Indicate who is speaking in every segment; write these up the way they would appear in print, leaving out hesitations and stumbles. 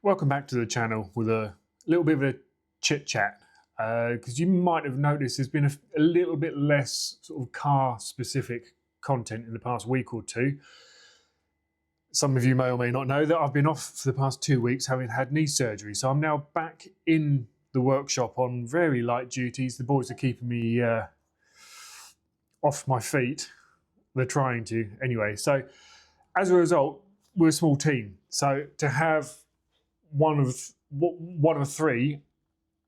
Speaker 1: Welcome back to the channel with a little bit of a chit chat because you might have noticed there's been a little bit less sort of car specific content in the past week or two. Some of you may or may not know that I've been off for the past 2 weeks having had knee surgery, so I'm now back in the workshop on very light duties. The boys are keeping me off my feet. They're trying to anyway. So as a result, we're a small team, so to have one of three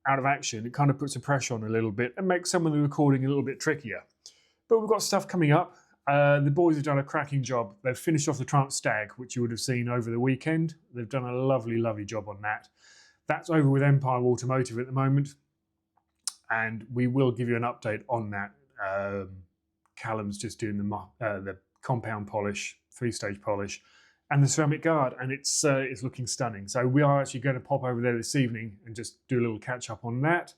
Speaker 1: out of action, it kind of puts a pressure on a little bit and makes some of the recording a little bit trickier. But we've got stuff coming up. The boys have done a cracking job. They've finished off the Trump Stag, which you would have seen over the weekend. They've done a lovely, lovely job on that. That's over with Empire Automotive at the moment, and we will give you an update on that. Callum's just doing the compound polish, 3-stage polish, and the ceramic guard, and it's looking stunning. So we are actually going to pop over there this evening and just do a little catch up on that.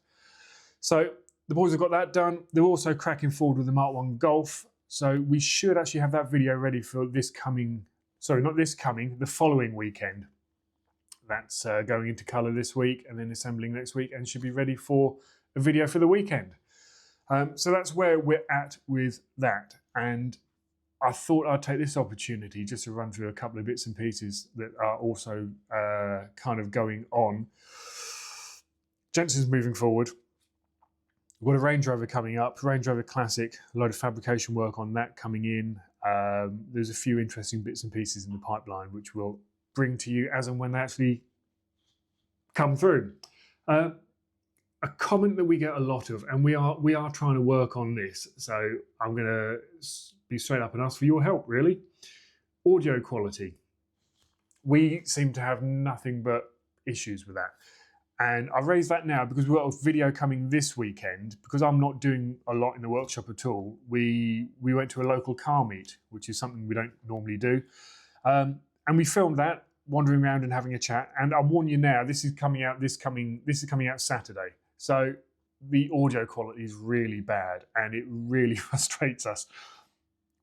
Speaker 1: So the boys have got that done. They're also cracking forward with the Mark 1 Golf. So we should actually have that video ready for this coming, sorry, not this coming, the following weekend. That's going into colour this week and then assembling next week, and should be ready for a video for the weekend. So that's where we're at with that. And I thought I'd take this opportunity just to run through a couple of bits and pieces that are also kind of going on. Jensen's moving forward. We've got a Range Rover coming up, Range Rover Classic, a load of fabrication work on that coming in. There's a few interesting bits and pieces in the pipeline which we'll bring to you as and when they actually come through. A comment that we get a lot of, and we are trying to work on this, so I'm going to be straight up and ask for your help, really. Audio quality. We seem to have nothing but issues with that. And I've raised that now because we've got a video coming this weekend. Because I'm not doing a lot in the workshop at all, we went to a local car meet, which is something we don't normally do. And we filmed that, wandering around and having a chat. And I warn you now, this is coming out Saturday. So the audio quality is really bad and it really frustrates us.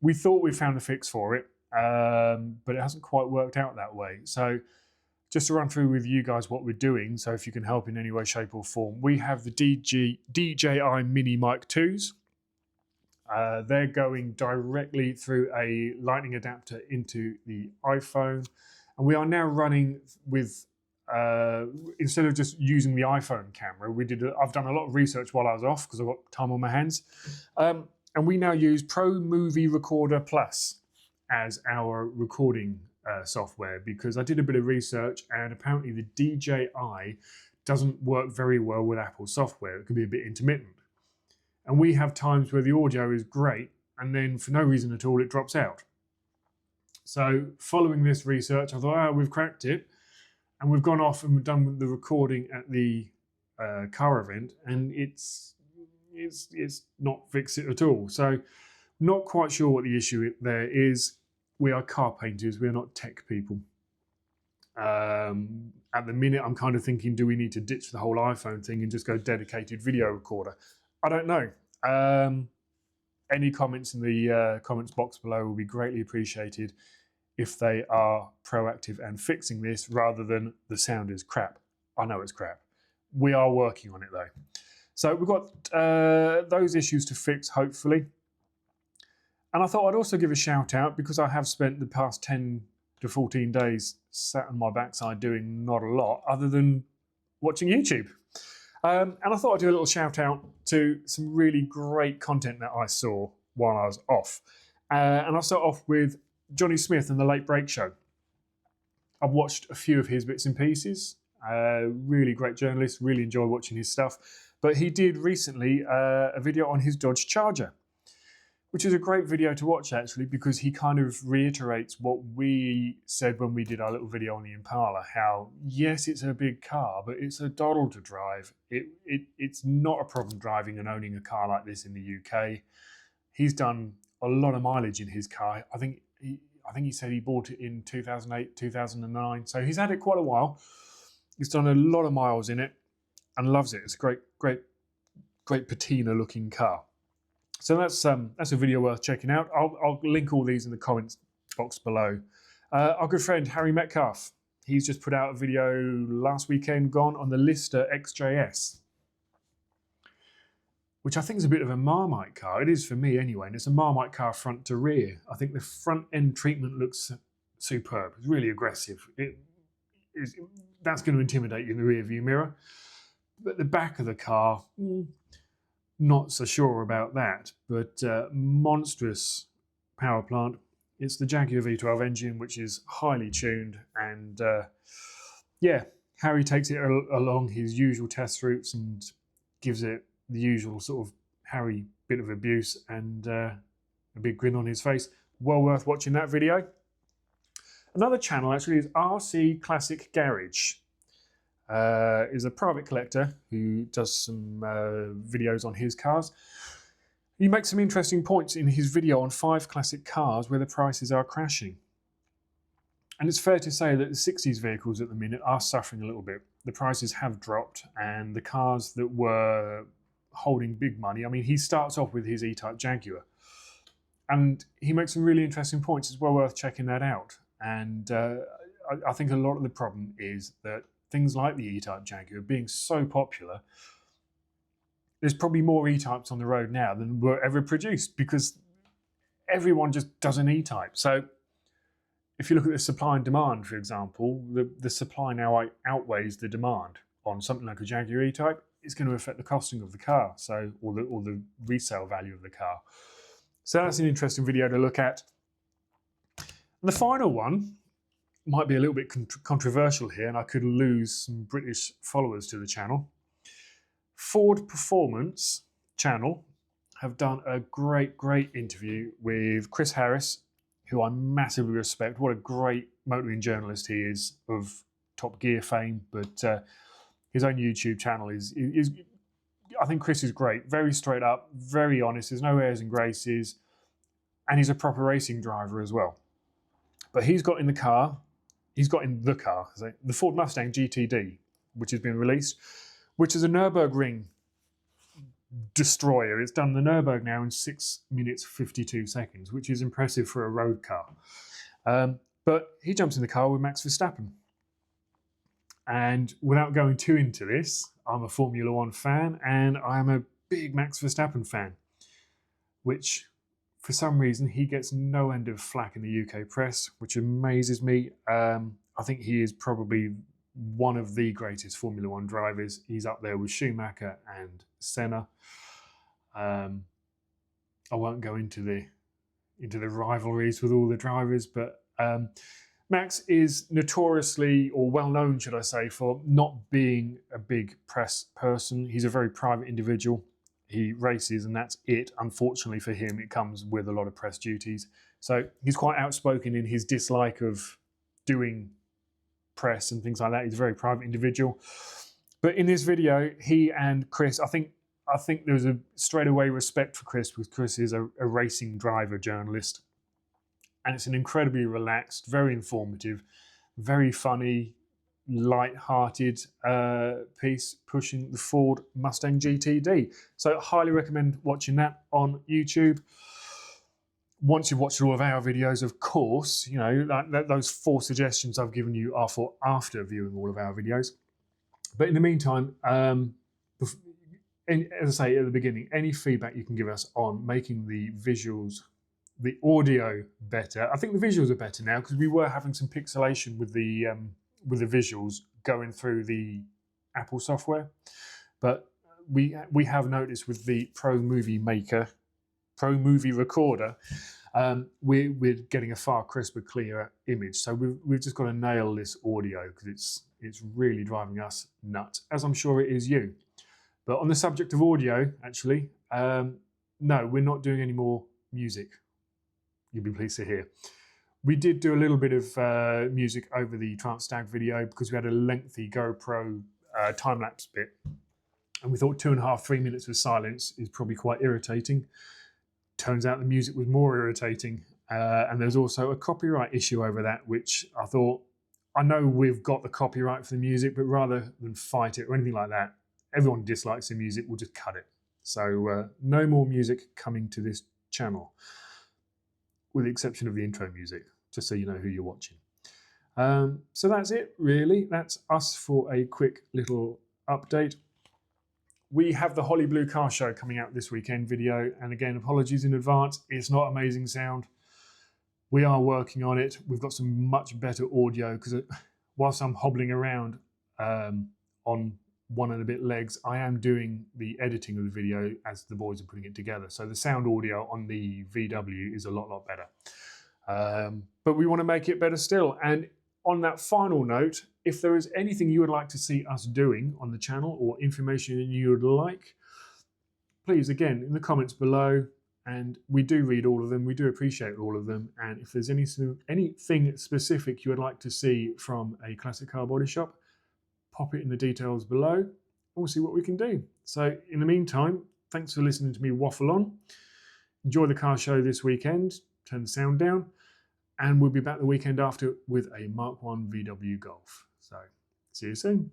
Speaker 1: We thought we found a fix for it, but it hasn't quite worked out that way. So just to run through with you guys what we're doing, so if you can help in any way, shape or form, we have the DJI Mini Mic 2s. They're going directly through a lightning adapter into the iPhone. And we are now running with, instead of just using the iPhone camera, I've done a lot of research while I was off because I've got time on my hands. And we now use Pro Movie Recorder Plus as our recording software, because I did a bit of research and apparently the DJI doesn't work very well with Apple software. It can be a bit intermittent. And we have times where the audio is great and then for no reason at all it drops out. So following this research, I thought, we've cracked it. And we've gone off and we've done the recording at the car event, and it's not fixed it at all. So not quite sure what the issue there is. We are car painters, we're not tech people. At the minute, I'm kind of thinking, do we need to ditch the whole iPhone thing and just go dedicated video recorder? I don't know. Any comments in the comments box below will be greatly appreciated if they are proactive and fixing this rather than the sound is crap. I know it's crap. We are working on it though. So we've got those issues to fix, hopefully. And I thought I'd also give a shout out, because I have spent the past 10 to 14 days sat on my backside doing not a lot other than watching YouTube. And I thought I'd do a little shout out to some really great content that I saw while I was off. And I'll start off with Johnny Smith and the Late Break Show. I've watched a few of his bits and pieces. Really great journalist, really enjoy watching his stuff. But he did recently a video on his Dodge Charger, which is a great video to watch actually, because he kind of reiterates what we said when we did our little video on the Impala, how yes, it's a big car, but it's a doddle to drive. It's not a problem driving and owning a car like this in the UK. He's done a lot of mileage in his car. I think he said he bought it in 2008, 2009. So he's had it quite a while. He's done a lot of miles in it and loves it. It's a great patina looking car. So that's a video worth checking out. I'll link all these in the comments box below. Our good friend Harry Metcalf he's just put out a video last weekend gone on the Lister XJS, which I think is a bit of a Marmite car. It is for me anyway, and it's a Marmite car front to rear. I think the front end treatment looks superb. It's really aggressive. That's going to intimidate you in the rear view mirror. But the back of the car, not so sure about that. But monstrous power plant. It's the Jaguar V12 engine, which is highly tuned. And yeah, Harry takes it along his usual test routes and gives it the usual sort of Harry bit of abuse and a big grin on his face. Well worth watching that video. Another channel actually is RC Classic Garage. Is a private collector who does some videos on his cars. He makes some interesting points in his video on 5 classic cars where the prices are crashing. And it's fair to say that the 60s vehicles at the minute are suffering a little bit. The prices have dropped, and the cars that were holding big money, I mean, he starts off with his E-Type Jaguar. And he makes some really interesting points. It's well worth checking that out. And I think a lot of the problem is that things like the E-Type Jaguar being so popular, there's probably more E-Types on the road now than were ever produced because everyone just does an E-Type. So if you look at the supply and demand, for example, the supply now outweighs the demand on something like a Jaguar E-Type. It's going to affect the costing of the car, so or the resale value of the car. So that's an interesting video to look at. And the final one might be a little bit controversial here, and I could lose some British followers to the channel. Ford Performance channel have done a great interview with Chris Harris, who I massively respect. What a great motoring journalist he is, of Top Gear fame, but his own YouTube channel is I think Chris is great. Very straight up, very honest. There's no airs and graces, and he's a proper racing driver as well. But he's got in the car, the Ford Mustang GTD, which has been released, which is a Nürburgring destroyer. It's done the Nürburgring now in 6 minutes 52 seconds, which is impressive for a road car. But he jumps in the car with Max Verstappen. And without going too into this, I'm a Formula One fan, and I am a big Max Verstappen fan, which for some reason he gets no end of flack in the UK press, which amazes me. I think he is probably one of the greatest Formula One drivers. He's up there with Schumacher and Senna. I won't go into the rivalries with all the drivers, but Max is notoriously, or well known, should I say, for not being a big press person. He's a very private individual. He races and that's it. Unfortunately for him, it comes with a lot of press duties. So he's quite outspoken in his dislike of doing press and things like that. He's a very private individual. But in this video, he and Chris, I think there's a straightaway respect for Chris, because Chris is a racing driver journalist. And it's an incredibly relaxed, very informative, very funny, light-hearted piece pushing the Ford Mustang GTD. So I highly recommend watching that on YouTube. Once you've watched all of our videos, of course, you know, those 4 suggestions I've given you are for after viewing all of our videos. But in the meantime, as I say at the beginning, any feedback you can give us on making the visuals, the audio better. I think the visuals are better now because we were having some pixelation with the visuals going through the Apple software, but we have noticed with the Pro Movie Recorder, we're getting a far crisper, clearer image. So we've just got to nail this audio because it's really driving us nuts, as I'm sure it is you. But on the subject of audio, actually, no, we're not doing any more music. You'll be pleased to hear. We did do a little bit of music over the Transtag video because we had a lengthy GoPro time-lapse bit. And we thought 2.5, 3 minutes of silence is probably quite irritating. Turns out the music was more irritating. And there's also a copyright issue over that, which I thought, I know we've got the copyright for the music, but rather than fight it or anything like that, everyone dislikes the music, we'll just cut it. So no more music coming to this channel, with the exception of the intro music, just so you know who you're watching. So that's it, really. That's us for a quick little update. We have the Holly Blue Car Show coming out this weekend video, and again, apologies in advance. It's not amazing sound. We are working on it. We've got some much better audio because whilst I'm hobbling around on one and a bit legs, I am doing the editing of the video as the boys are putting it together. So the sound audio on the VW is a lot better. But we want to make it better still. And on that final note, if there is anything you would like to see us doing on the channel or information you would like, please, again, in the comments below, and we do read all of them, we do appreciate all of them, and if there's anything specific you would like to see from a classic car body shop, pop it in the details below, and we'll see what we can do. So in the meantime, thanks for listening to me waffle on. Enjoy the car show this weekend, turn the sound down, and we'll be back the weekend after with a Mark I VW Golf. So see you soon.